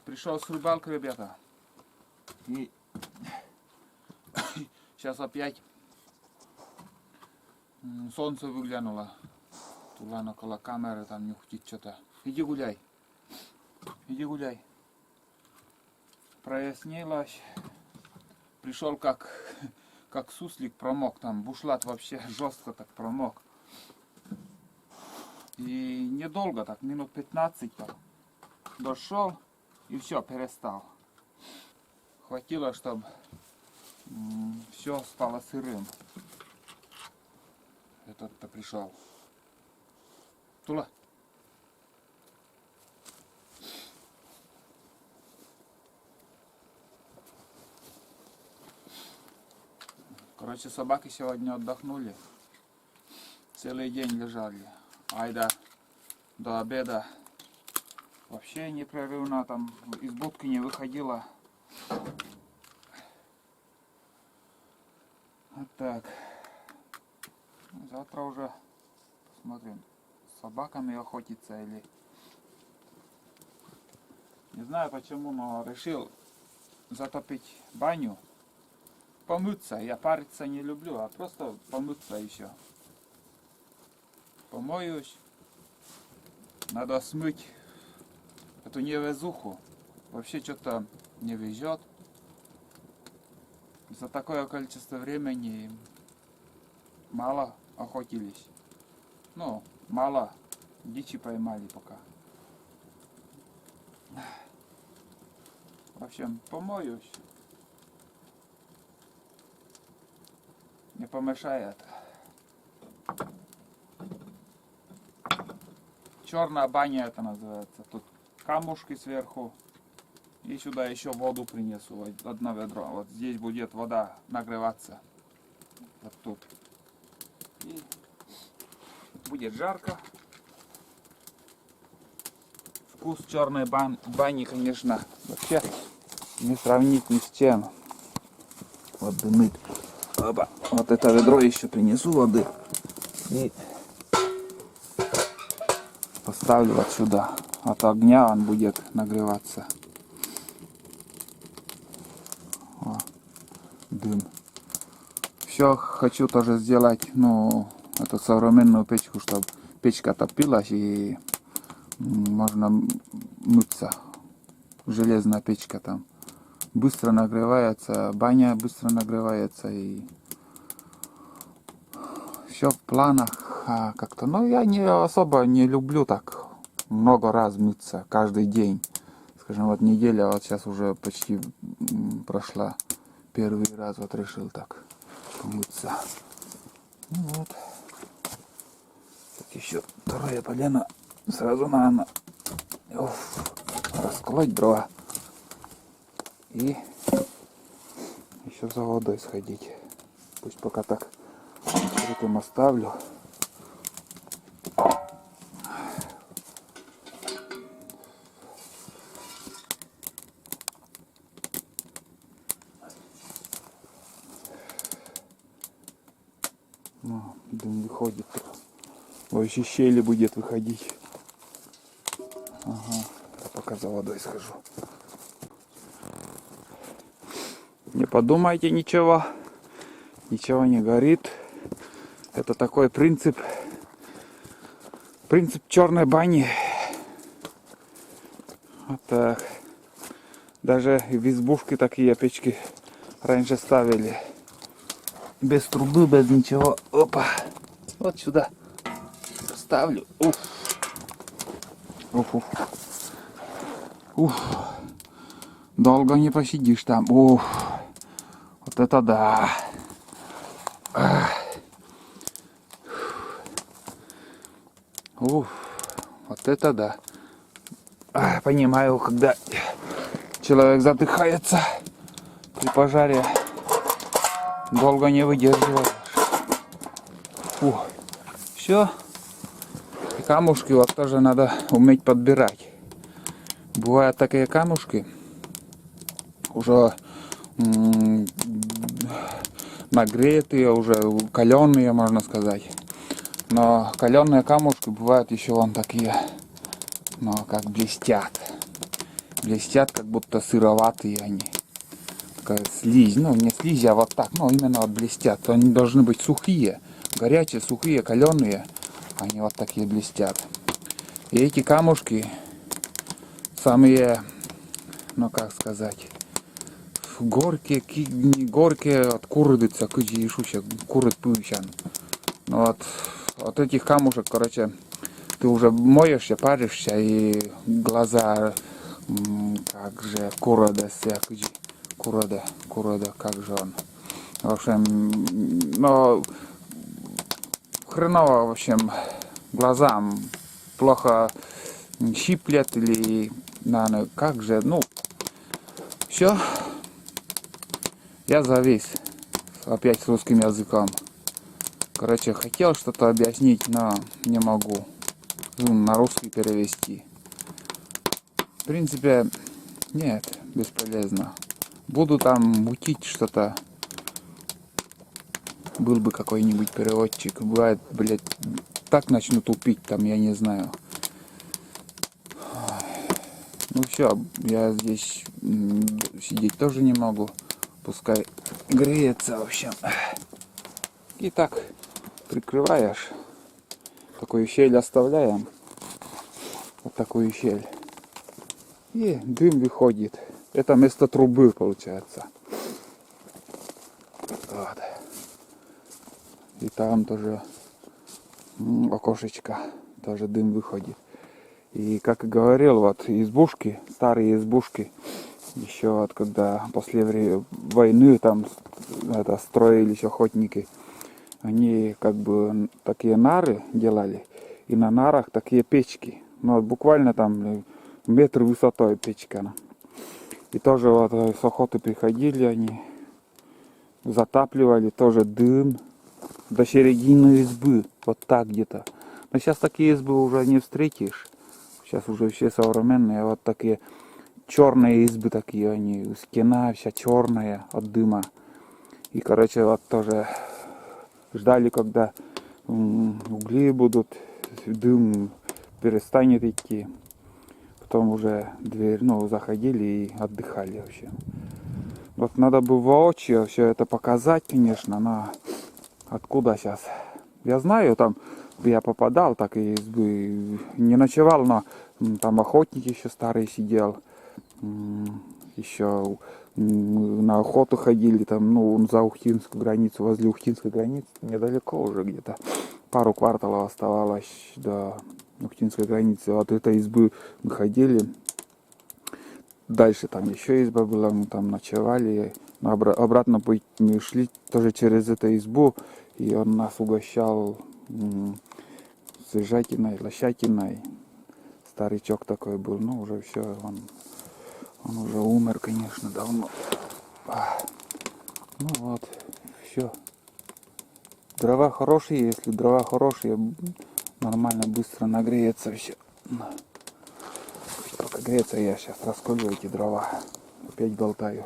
Пришел с рыбалки, ребята. И сейчас опять солнце выглянуло. Тулан около камеры там нюхтит что-то. Иди гуляй. Иди гуляй. Прояснилось. Пришел как суслик, промок. Там бушлат вообще жестко так промок. И недолго, так минут 15 дошел и все, перестал. Хватило, чтобы все стало сырым. Этот-то пришел. Тула. Короче, собаки сегодня отдохнули. Целый день лежали. Айда до обеда вообще непрерывно там из будки не выходила. Вот так. Завтра уже посмотрим, с собаками охотиться или... Не знаю почему, но решил затопить баню. Помыться. Я париться не люблю, а просто помыться еще. Помоюсь. Надо смыть эту невезуху. Вообще что-то не везет. За такое количество времени мало охотились. Ну, мало дичи поймали пока. В общем, помоюсь. Не помешает. Черная баня это называется. Тут камушки сверху. И сюда еще воду принесу. Одно ведро. Вот здесь будет вода нагреваться. Вот тут. И будет жарко. Вкус черной бани, конечно, вообще не сравнить ни с чем. Вот дымит. Оба. Вот это ведро еще принесу воды. И поставлю вот сюда. От огня он будет нагреваться. О, дым. Все хочу тоже сделать, ну, эту современную печку, чтобы печка топилась и можно мыться. Железная печка там. Быстро нагревается, баня быстро нагревается и все в планах как-то. Но я не особо не люблю так много раз мыться каждый день. Скажем, вот неделя, вот сейчас уже почти прошла. Первый раз вот решил так помыться. Ну вот. Так еще второе полено. Сразу надо расколоть дрова. И еще за водой сходить. Пусть пока так открытым оставлю. Ну, дым выходит. Вообще щели будет выходить. Ага, я пока за водой схожу. Не подумайте ничего. Ничего не горит. Это такой принцип черной бани. Вот так. Даже в избушке такие печки раньше ставили. Без трубы, без ничего. Опа. Вот сюда ставлю. Уф. Уф, уф. Уф. Долго не посидишь там. Уф. Вот это да. Уф. Вот это да. Понимаю, когда человек задыхается при пожаре, долго не выдерживаешь. Фу. Все. И камушки вот тоже надо уметь подбирать. Бывают такие камушки, уже нагретые, уже каленые, можно сказать. Но каленые камушки бывают еще вон такие, но как блестят. блестят, как будто сыроватые они. Такая слизь, ну не слизь, а вот так, ну именно вот блестят. Они должны быть сухие, горячие, сухие, каленые. Они вот такие блестят. И эти камушки самые, ну как сказать, горькие, не горькие от курдыца, кыджи и шуща, курд пыщан. Ну вот, от этих камушек, короче, ты уже моешься, паришься, и глаза, как же, курода, курода, как же он. В общем, ну, хреново, в общем, глазам плохо щиплет или, наверное, как же, ну, все, я завис опять с русским языком. Короче, хотел что-то объяснить, но не могу на русский перевести. В принципе, нет, бесполезно. Буду там мутить что-то. Был бы какой-нибудь переводчик. Бывает, блядь, так начну тупить там, я не знаю. Ну все, я здесь сидеть тоже не могу. Пускай греется, в общем. И так прикрываешь. Такую щель оставляем. Вот такую щель. И дым выходит. Это вместо трубы получается. Вот. И там тоже окошечко. Тоже дым выходит. И как и говорил, вот избушки, старые избушки, еще вот когда после войны там это строились охотники, они как бы такие нары делали, и на нарах такие печки. Ну вот буквально там метр высотой печка. И тоже вот с охоты приходили они, затапливали, тоже дым до середины избы, вот так где-то. Но сейчас такие избы уже не встретишь. Сейчас уже все современные, вот такие черные избы такие, они, стена вся черная от дыма. И, короче, вот тоже ждали, когда угли будут, дым перестанет идти. Потом уже дверь, ну, заходили и отдыхали вообще. Вот надо бы воочию все это показать, конечно, но откуда сейчас? Я знаю, там я попадал, так и избы не ночевал, но там охотник еще старый сидел. Еще на охоту ходили, там, ну, за Ухтинскую границу, возле Ухтинской границы, недалеко уже где-то. Пару кварталов оставалось до Ухтинской границы. От этой избы мы ходили. Дальше там еще изба была, мы там ночевали. Обратно мы шли тоже через эту избу, и он нас угощал свежатиной, лощатиной. Старичок такой был, ну уже все, он уже умер, конечно, давно. Ну вот, все. Дрова хорошие, если дрова хорошие, нормально, быстро нагреется все. Пока греется, я сейчас расколю эти дрова. Опять болтаю.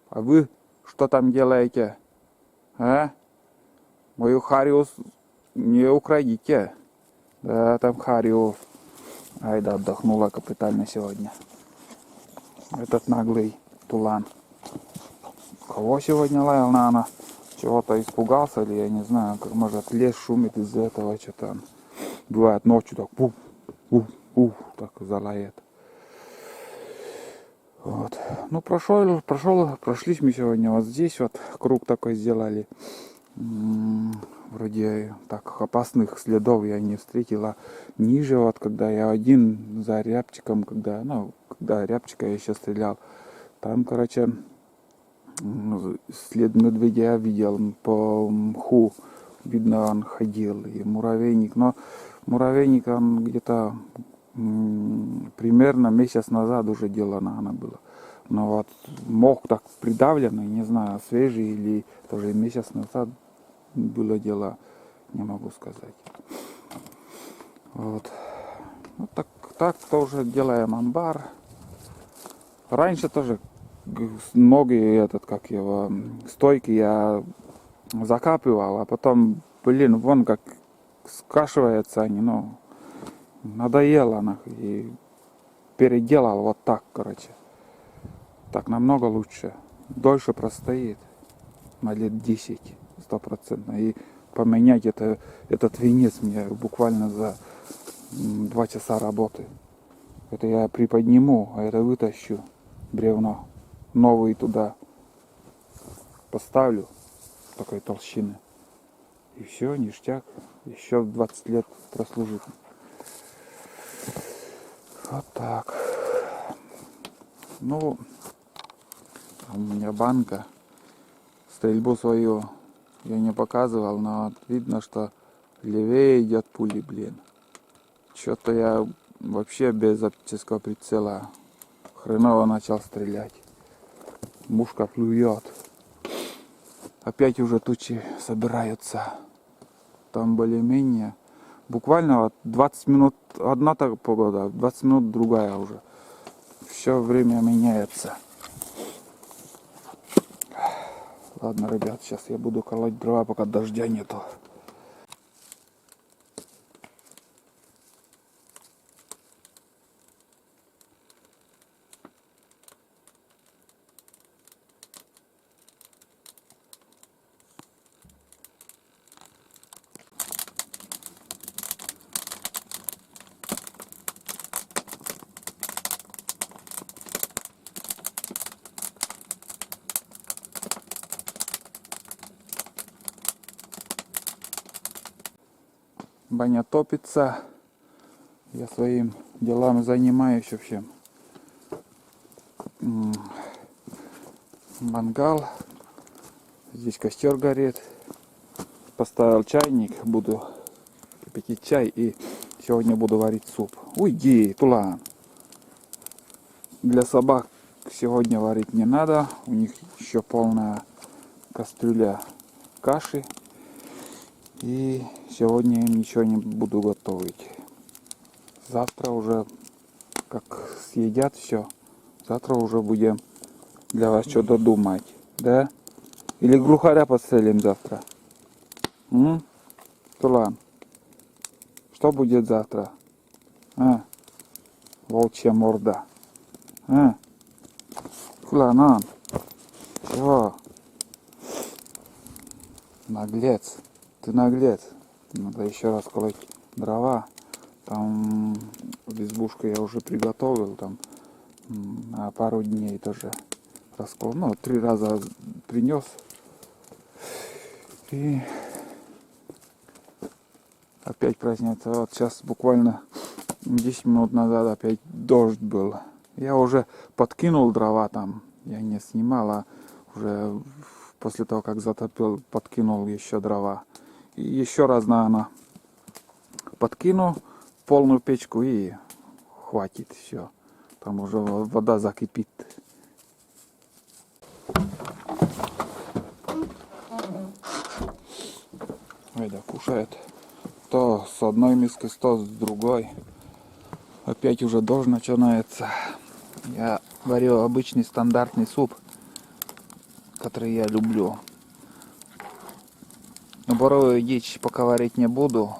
А вы что там делаете? А? Мою Хариус не украдите. Да, там Хариус. Ай да, отдохнула капитально сегодня. Этот наглый тулан. Кого сегодня лаял, наверное? Чего-то испугался или я не знаю, как может лес шумит из-за этого, что-то. Бывает ночью так так залает. Вот. Ну прошлись мы сегодня вот здесь вот круг такой сделали. Вроде так опасных следов я не встретила. Ниже вот, когда я один за рябчиком, когда рябчика я еще стрелял, там, короче, след медведя я видел по мху, видно, он ходил, и муравейник, но муравейник он где-то примерно месяц назад уже делано она было. Но вот мох так придавленный, не знаю, свежий или тоже месяц назад было дело, не могу сказать. Вот так тоже делаем амбар. Раньше тоже многие стойки я закапывал, а потом, вон как скашиваются они, надоело нахуй. И переделал вот так, короче. Так намного лучше. Дольше простоит. На лет 10, 100%. И поменять этот венец мне буквально за 2 часа работы. Это я приподниму, а это вытащу бревно. Новый туда поставлю такой толщины. И все, ништяк. Еще 20 лет прослужит. Вот так. Ну, у меня банка. Стрельбу свою я не показывал, но видно, что левее идет пули, блин. Что-то я вообще без оптического прицела хреново начал стрелять. Мушка клюет. Опять уже тучи собираются. Там более-менее. Буквально вот 20 минут одна так погода, 20 минут другая уже. Все время меняется. Ладно, ребят, сейчас я буду колоть дрова, пока дождя нету. Баня топится. Я своим делам занимаюсь вообще. Мангал. Здесь костер горит. Поставил чайник. Буду кипятить чай. И сегодня буду варить суп. Уйди, Тулан. Для собак сегодня варить не надо. У них еще полная кастрюля каши. И сегодня им ничего не буду готовить. Завтра уже, как съедят все, завтра уже будем для вас что-то думать. Да? Или глухаря подстрелим завтра? Тулан, что будет завтра? А? Волчья морда. А? Тулан, чего? Наглец. Ты наглец. Надо еще раз колоть дрова. Там избушку я уже приготовил. Там на пару дней тоже раскол. Ну, 3 раза принес. И опять проснется. Вот сейчас буквально 10 минут назад опять дождь был. Я уже подкинул дрова там. Я не снимал, а уже после того, как затопил, подкинул еще дрова. И еще раз, наверное, подкину полную печку и хватит все. Там уже вода закипит. Айда кушает. То с одной миской, то с другой. Опять уже дождь начинается. Я варю обычный стандартный суп, который я люблю. Но боровую дичь пока варить не буду.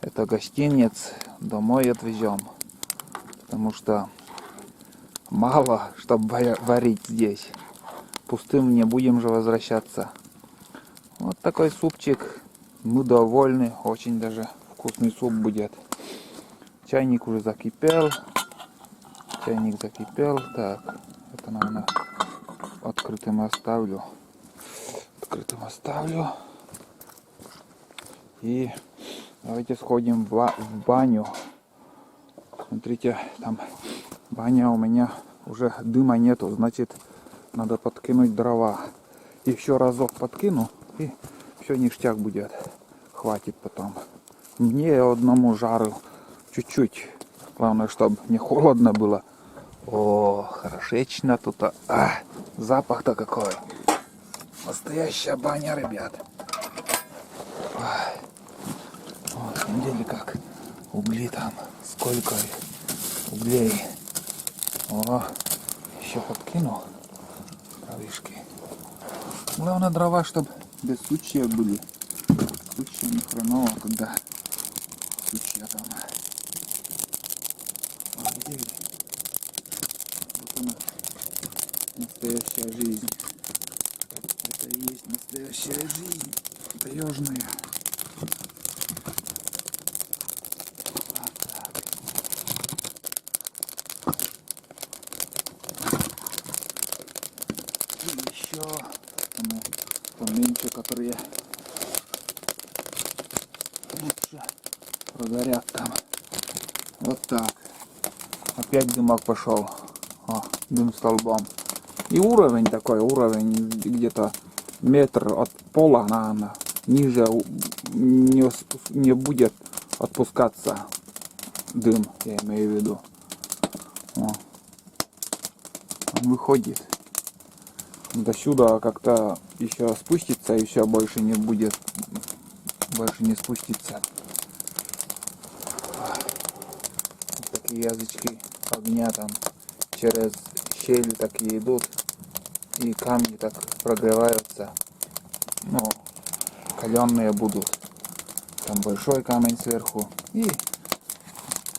Это гостиниц, домой отвезем. Потому что мало, чтобы варить здесь. Пустым не будем же возвращаться. Вот такой супчик. Мы довольны. Очень даже вкусный суп будет. Чайник уже закипел. Чайник закипел. Так, это, наверное, открытым оставлю. Открытым оставлю. И давайте сходим в баню. Смотрите, там баня у меня уже дыма нету, значит надо подкинуть дрова. Еще разок подкину и все ништяк будет. Хватит потом. Мне одному жару чуть-чуть. Главное, чтобы не холодно было. О, хорошечно тут. Запах-то какой. Настоящая баня, ребят. Вот, на самом деле как угли там. Сколько углей. О, еще подкинул травишки. Главное дрова, чтобы без сучья были. Сучья не хреново, когда сучья там. Где она, настоящая жизнь. Это и есть настоящая жизнь. Таежная. И еще поменьше, которые лучше прогорят там. Вот так. Опять дымок пошел. О, дым столбом. И уровень такой, уровень где-то метр от пола, наверное, ниже не будет отпускаться дым, я имею в виду. О. Он выходит. До сюда как-то еще спустится и все больше не будет, больше не спустится. Вот такие язычки огня там через щели такие идут, и камни так прогреваются, ну, каленые будут. Там большой камень сверху, и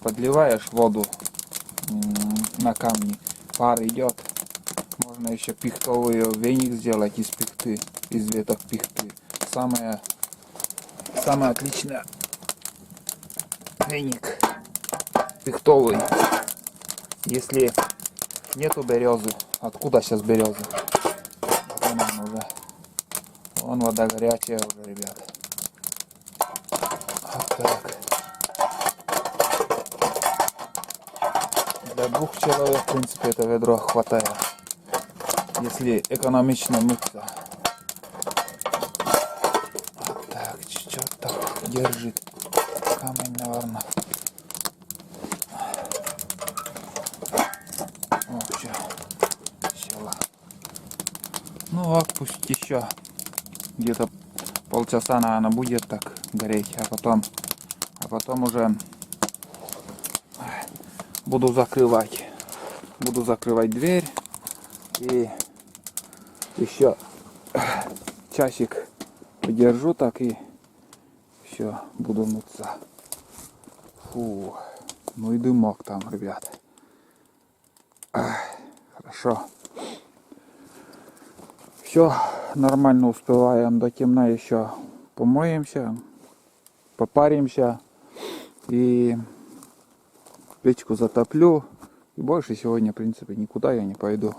подливаешь воду на камни, пар идет. Можно еще пихтовый веник сделать из пихты, из веток пихты. Самое отличное веник пихтовый. Если нету березы, откуда сейчас березы? Вон он уже. Вон вода горячая уже, ребята. Вот так. Для 2 человек, в принципе, это ведро хватает. Если экономично мыться. Вот так, чуть-чуть так держит камень, наверное. Вообще, села. Ну вот, пусть еще где-то полчаса, наверное, будет так гореть, а потом уже буду закрывать дверь и еще часик подержу так и все, буду мыться. Фу, ну и дымок там, ребят. Хорошо. Все, нормально успеваем до темна еще. Помоемся, попаримся и печку затоплю. И больше сегодня, в принципе, никуда я не пойду.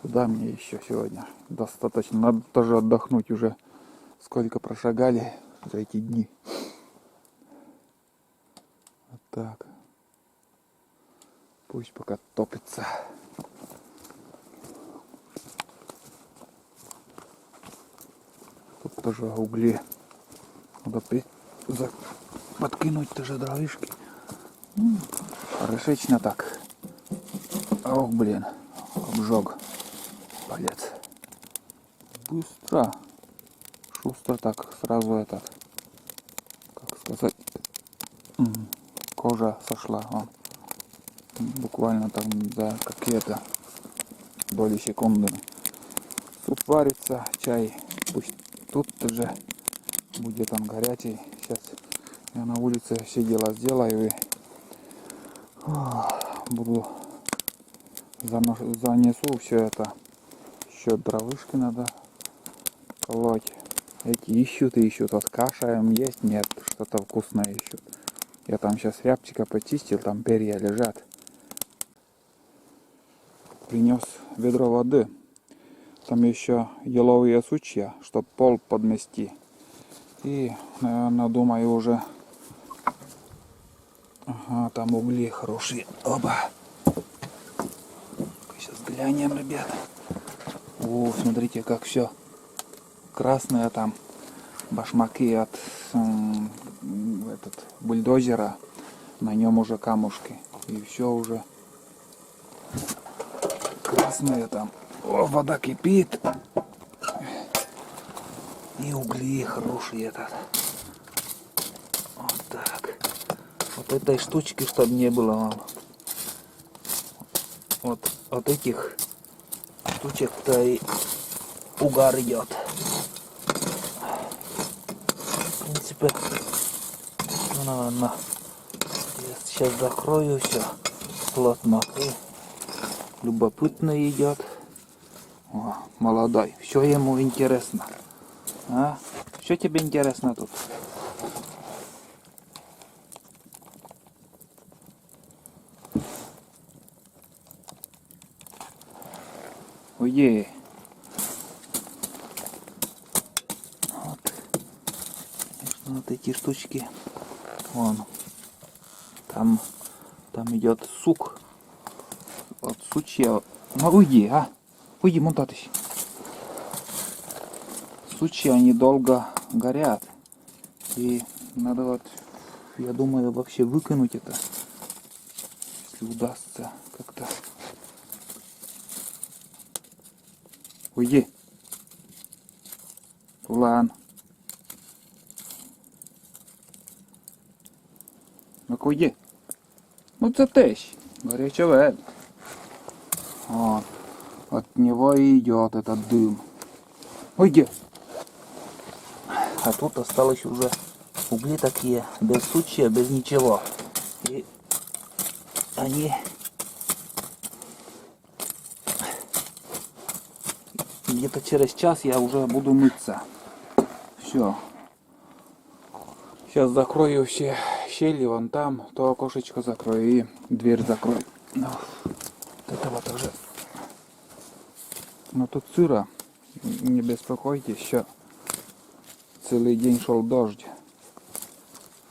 Куда мне еще сегодня? Достаточно. Надо тоже отдохнуть уже. Сколько прошагали за эти дни. Вот так. Пусть пока топится. Тут тоже угли. Надо подкинуть тоже дровишки. Хорошечно так. Ох, блин. Обжег палец. Быстро. Шустро так сразу этот, как сказать, кожа сошла. Вон. Буквально там за какие-то доли секунды. Суп варится, чай пусть тут же будет он горячий. Сейчас я на улице все дела сделаю и буду занесу все это. Еще дровышки надо колоть. Эти ищут и ищут. Вот каша им есть, нет, что-то вкусное ищут. Я там сейчас рябчика почистил, там перья лежат. Принес ведро воды. Там еще еловые сучья, чтобы пол подмести. И, наверное, думаю уже... Ага, там угли хорошие. Оба. Сейчас глянем, ребята. О, смотрите, как все красное там. Башмаки от бульдозера. На нем уже камушки. И все уже красное там. О, вода кипит. И угли хорошие этот. Вот так. Вот этой штучки, чтобы не было вам. Вот от этих штучек-то и угар идет. В принципе, ну, наверное, я сейчас закрою все плотно и любопытно идет. О, молодой. Все ему интересно. А? Что тебе интересно тут? Уйди. Вот. Конечно, вот эти штучки. Вон. Там идет сук. Вот сучья. Ну уйди, а? Уйди, Монтатыч. Сучья, они долго горят. И надо вот, я думаю, вообще выкинуть это. Если удастся как-то. Уйди. Улан. Ну-ка уйди. Ну це теж. Горячевет. Вот. От него и идет этот дым. Уйди. А тут осталось уже угли такие, без сучья, без ничего. И они где-то через час я уже буду мыться. Все. Сейчас закрою все щели вон там, то окошечко закрою и дверь закрою. Ну, вот это вот уже. Но тут сыро, не беспокойтесь, еще целый день шел дождь.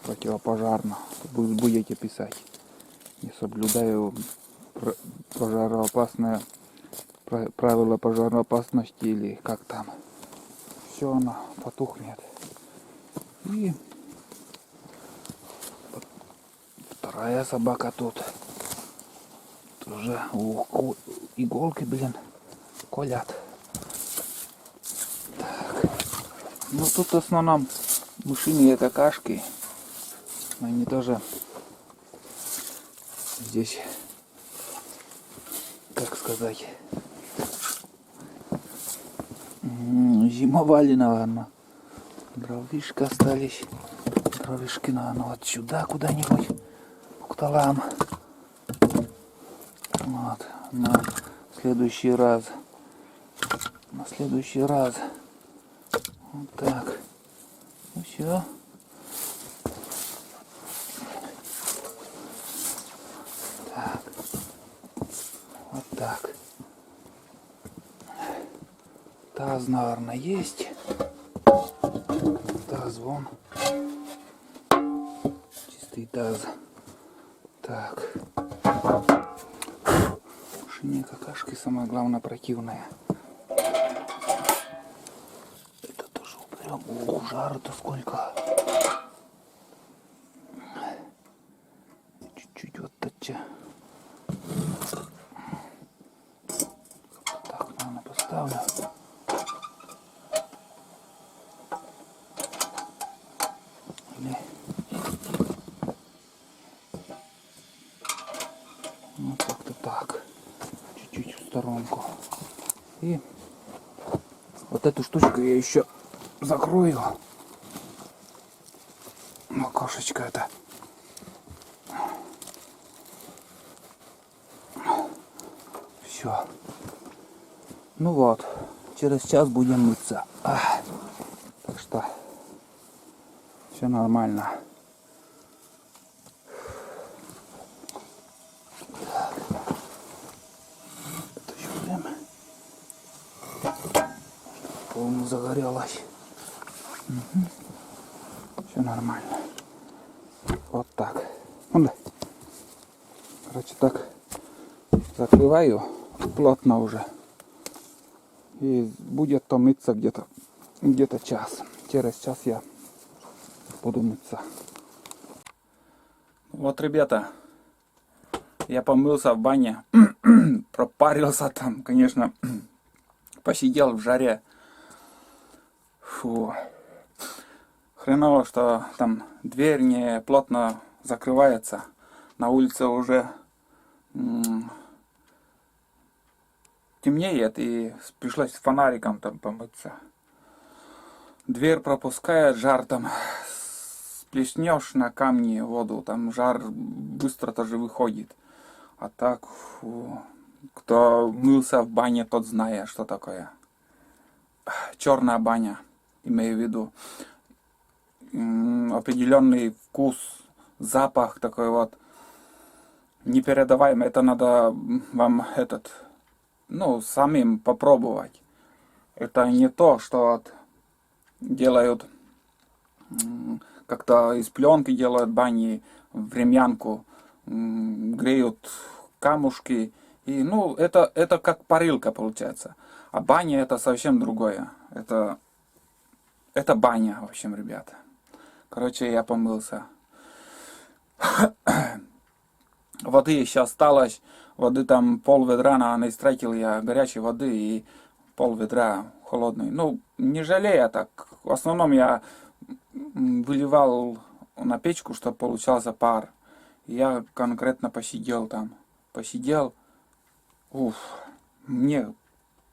Противопожарно. Будете писать. Не соблюдаю пожароопасное правила пожароопасности или как там. Все оно потухнет. И вторая собака тут. Тоже иголки, блин, колят. Так. Ну тут в основном мышиные какашки. Они тоже здесь, как сказать, зимовали, наверное. Дровишки остались. Дровишки, наверное, вот сюда куда-нибудь. К талам. Вот. На следующий раз. На следующий раз. Вот так. Ну все. Так. Вот так. Таз, наверное, есть. Таз вон. Чистый таз. Так. Мышиные какашки самое главное противное. Это тоже уберем. О, жара-то сколько. Чуть-чуть вот тача. Так, наверное, поставлю. Или... Ну, как-то так. Чуть-чуть в сторонку. И вот эту штучку я еще закрою. Окошечко это. Все. Ну вот. Через час будем мыться. Так что все нормально. Это еще время. Полностью загорелось. Все нормально. Вот так. Короче, так закрываю плотно уже. И будет то мыться где-то час. Через час я буду мыться. Вот, ребята, я помылся в бане. Пропарился там, конечно. Посидел в жаре. Фу. Хреново, что там дверь не плотно закрывается. На улице уже темнеет, и пришлось фонариком там помыться. Дверь пропускает жар, там сплеснешь на камни воду, там жар быстро тоже выходит. А так, фу, Кто мылся в бане, тот знает, что такое черная баня, имею в виду. Определенный вкус, запах такой вот непередаваемый. Это надо вам самим попробовать. Это не то, что вот делают, как-то из пленки делают бани, времянку, греют камушки. И, это как парилка получается. А баня это совсем другое. Это баня, в общем, ребята. Короче, я помылся. Воды еще осталось. Воды там пол ведра, наверное, истратил я горячей воды и пол ведра холодной. Не жалея так. В основном я выливал на печку, чтобы получался пар. Я конкретно посидел там. Посидел. Мне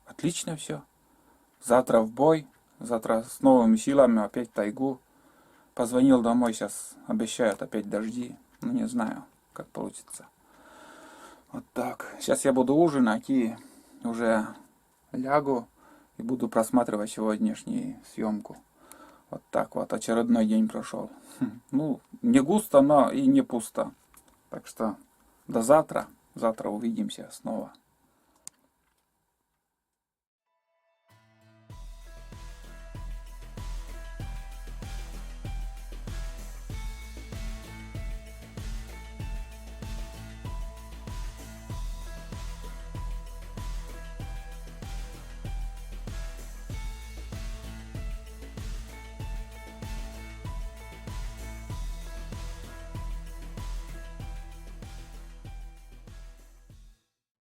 отлично все. Завтра в бой. Завтра с новыми силами опять в тайгу. Позвонил домой, сейчас обещают опять дожди. Не знаю, как получится. Вот так. Сейчас я буду ужинать и уже лягу и буду просматривать сегодняшнюю съемку. Вот так вот. Очередной день прошел. Не густо, но и не пусто. Так что до завтра. Завтра увидимся снова.